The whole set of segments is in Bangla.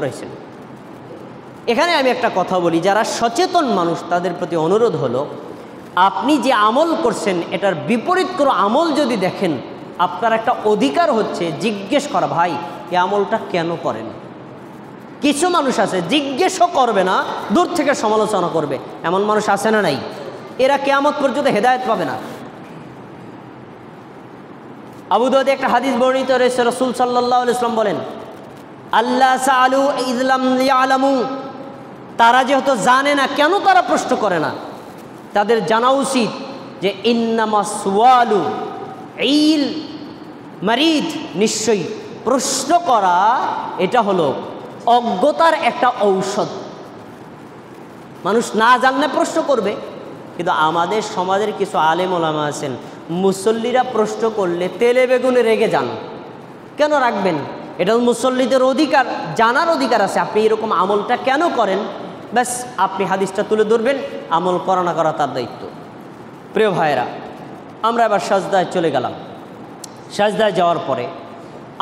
রয়েছেন। এখানে আমি একটা কথা বলি, যারা সচেতন মানুষ তাদের প্রতি অনুরোধ হলো, আপনি যে আমল করছেন এটার বিপরীত কোনো আমল যদি দেখেন, আপনার একটা অধিকার হচ্ছে জিজ্ঞেস করা, ভাই এই আমলটা কেন করেন। কিছু মানুষ আছে জিজ্ঞেসও করবে না, দূর থেকে সমালোচনা করবে, এমন মানুষ আছে না নাই? এরা কিয়ামত পর্যন্ত হেদায়েত পাবে না। আবু দাউদে একটা হাদিস বর্ণিত রয়েছে, রাসূল সাল্লাল্লাহু আলাইহি ওয়াসাল্লাম বলেন, আল্লাহ সাআলু ইযলাম ইয়ালামু, তারা যেহেতু জানে না কেন তারা প্রশ্ন করে না, তাদের জানা উচিত যে ইন্নামা সুয়ালু ইল মারিদ, নিশ্চয়ই প্রশ্ন করা এটা হলো অজ্ঞতার একটা ঔষধ। মানুষ না জানলে প্রশ্ন করবে, কিন্তু আমাদের সমাজের কিছু আলেম ওলামা আছেন, মুসল্লিরা প্রশ্ন করলে তেলে বেগুনে রেগে যান। কেন রাখবেন? এটা মুসল্লিদের অধিকার, জানার অধিকার আছে আপনি এরকম আমলটা কেন করেন, ব্যাস আপনি হাদিসটা তুলে ধরবেন, আমল করা না করা তার দায়িত্ব। প্রিয় ভাইয়েরা, আমরা এবার সাজদায় চলে গেলাম। সাজদায় যাওয়ার পরে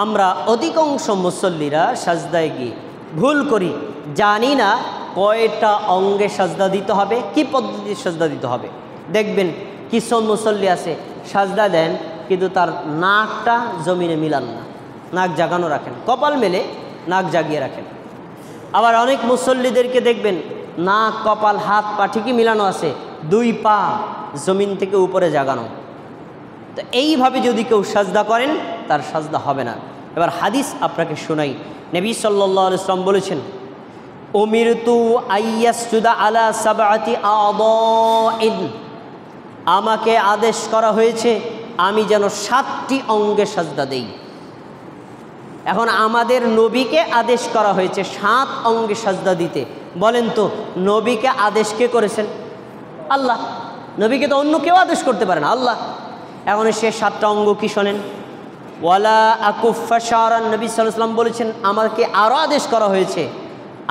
আমরা অধিকাংশ মুসল্লিরা সাজদায় গিয়ে ভুল করি, জানি না কয়টা অঙ্গে সাজদা দিতে হবে, কি পদ্ধতির সাজদা দিতে হবে। দেখবেন কিছু মুসল্লি আছে সাজদা দেন কিন্তু তার নাকটা জমিনে মিলান না, নাক জাগানো রাখেন, কপাল মেলে নাক জাগিয়ে রাখেন। আবার অনেক মুসল্লিদেরকে দেখবেন নাক, কপাল, হাত পা ঠিকই মিলানো আছে, দুই পা জমিন থেকে উপরে জাগানো। তো এইভাবে যদি কেউ সাজদা করেন তার সাজদা হবে না। এবার হাদিস আপনাকে শোনাই। নবী সাল্লাল্লাহু আলাইহি ওয়াসাল্লাম বলেছেন, উমিরতু আইয়াসজুদা আলা সাবআতি আদাইন, আমাকে আদেশ করা হয়েছে আমি যেন 7টি অঙ্গে সাজদা দেই। এখন আমাদের নবীকে আদেশ করা হয়েছে 7 অঙ্গে সাজদা দিতে। বলেন তো নবীকে আদেশ কে করেছেন? আল্লাহ। নবীকে তো অন্য কেউ আদেশ করতে পারে না, আল্লাহ। এখন সে 7টা অঙ্গ কি শোনেন, ওয়ালা আকুফা শারান, নবী সাল্লাল্লাহু আলাইহি ওয়াসাল্লাম বলেছেন আমাকে আরও আদেশ করা হয়েছে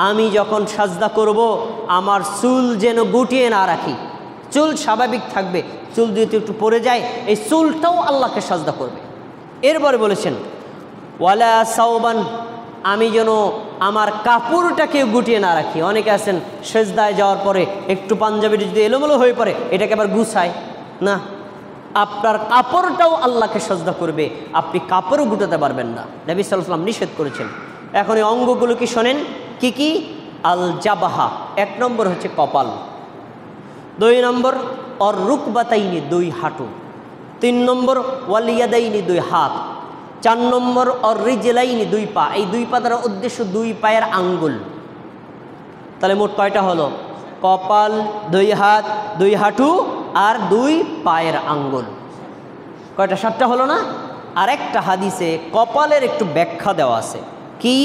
আমি যখন সাজদা করব আমার চুল যেন গুটিয়ে না রাখি। চুল স্বাভাবিক থাকবে, চুল যদি একটু পড়ে যায় এই চুলটাও আল্লাহকে সাজদা করবে। এরপরে বলেছেন ওয়ালা সাওবান, আমি যেন আমার কাপড়টাকে গুটিয়ে না রাখি। অনেকে আছেন সেজদায় যাওয়ার পরে একটু পাঞ্জাবিটা যদি এলোমেলো হয়ে পড়ে এটাকে আবার গুছায় না, আপনার কাপড়টাও আল্লাহকে সাজদা করবে, আপনি কাপড়ও গুটাতে পারবেন না, নবী সাল্লাল্লাহু আলাইহি ওয়াসাল্লাম নিষেধ করেছেন। এখন এই অঙ্গগুলো কি শোনেন, কি কি? আল জাবাহা, 1 নম্বর হচ্ছে কপাল, 2 নম্বর অর রুকবাতাইনি, 2 হাঁটু, 3 নম্বর ওয়ালিয়াদাইনি, 2 হাত, 4 নম্বর অর রিজলাইনি, 2 পা। এই 2 পা দ্বারা উদ্দেশ্য 2 পায়ের আঙ্গুল। তাহলে মোট কয়টা হলো? কপাল, 2 হাত, 2 হাঁটু আর 2 পায়ের আঙ্গুল। কয়টা? 7টা হলো না? আর একটা হাদিসে কপালের একটু ব্যাখ্যা দেওয়া আছে, কি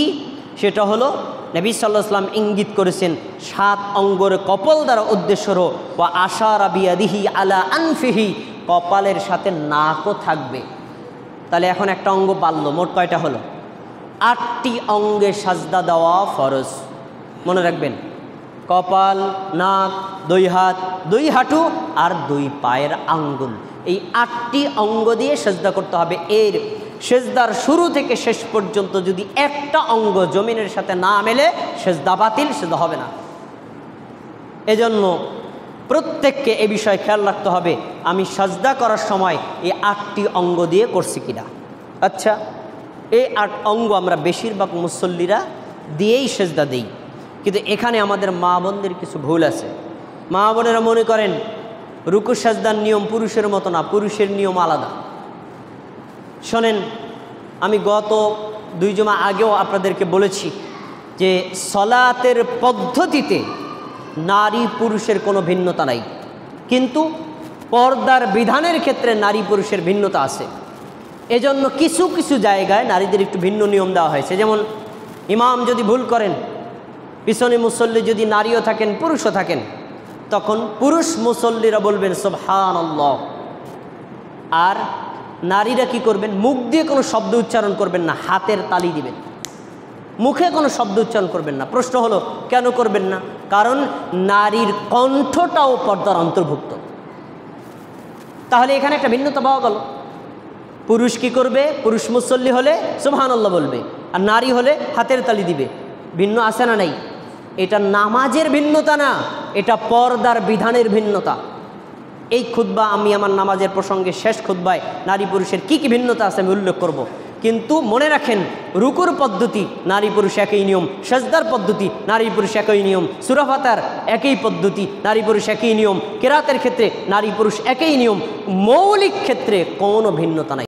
সেটা হলো নবী সাল্লাল্লাহু আলাইহি ওয়াসাল্লাম ইঙ্গিত করেছেন 7 অঙ্গের কপাল দ্বারা উদ্দেশ্য হলো ওয়া আশারা বিয়াদিহি আলা আনফিহি, কপালের সাথে নাকও থাকবে। তাহলে এখন একটা অঙ্গ বাড়লো, মোট কয়টা হলো? 8টি অঙ্গে সাজদা দেওয়া ফরজ। মনে রাখবেন, কপাল, নাক, 2 হাত, 2 হাঁটু আর 2 পায়ের আঙ্গুল, এই 8টি অঙ্গ দিয়ে সেজদা করতে হবে। এর সেজদার শুরু থেকে শেষ পর্যন্ত যদি একটা অঙ্গ জমিনের সাথে না মেলে সেজদা বাতিল, সেজদা হবে না। এজন্য প্রত্যেককে এ বিষয়ে খেয়াল রাখতে হবে আমি সাজদা করার সময় এই 8টি অঙ্গ দিয়ে করছি কিনা। আচ্ছা, এই 8 অঙ্গ আমরা বেশিরভাগ মুসল্লিরা দিয়েই সেজদা দিই, কিন্তু এখানে আমাদের মা বোনদের কিছু ভুল আছে। মা বোনেরা মনে করেন রুকু সাজদার নিয়ম পুরুষের মতো না, পুরুষের নিয়ম আলাদা। শোনেন, আমি গত 2 জুমা আগেও আপনাদেরকে বলেছি যে সলাতের পদ্ধতিতে নারী পুরুষের কোনো ভিন্নতা নাই, কিন্তু পর্দার বিধানের ক্ষেত্রে নারী পুরুষের ভিন্নতা আছে। এজন্য কিছু কিছু জায়গায় নারীদের একটু ভিন্ন নিয়ম দেওয়া হয়েছে। যেমন ইমাম যদি ভুল করেন, পিছনে মুসল্লি যদি নারীও থাকেন পুরুষও থাকেন, তখন পুরুষ মুসল্লিরা বলবেন সুবহানাল্লাহ, আর নারীরা কি করবেন? মুখ দিয়ে কোনো শব্দ উচ্চারণ করবেন না, হাতের তালি দিবেন, মুখে কোনো শব্দ উচ্চারণ করবেন না। প্রশ্ন হলো কেন করবেন না? কারণ নারীর কণ্ঠটাও পর্দার অন্তর্ভুক্ত। তাহলে এখানে একটা ভিন্নতা পাওয়া গেল। পুরুষ কি করবে? পুরুষ মুসল্লি হলে সুবহানাল্লাহ বলবে, আর নারী হলে হাতের তালি দিবে। ভিন্ন আছে না নাই? এটা নামাজের ভিন্নতা না, এটা পর্দার বিধানের ভিন্নতা। এই খুতবা আমি আমার নামাজের প্রসঙ্গে শেষ খুতবায় নারী পুরুষের কি কি ভিন্নতা আছে আমি উল্লেখ করব। কিন্তু মনে রাখেন, রুকুর পদ্ধতি নারী পুরুষ একই নিয়ম, সেজদার পদ্ধতি নারী পুরুষ একই নিয়ম, সূরা ফাতিহার একই পদ্ধতি, নারী পুরুষ একই নিয়ম, কেরাতের ক্ষেত্রে নারী পুরুষ একই নিয়ম, মৌলিক ক্ষেত্রে কোনো ভিন্নতা নাই।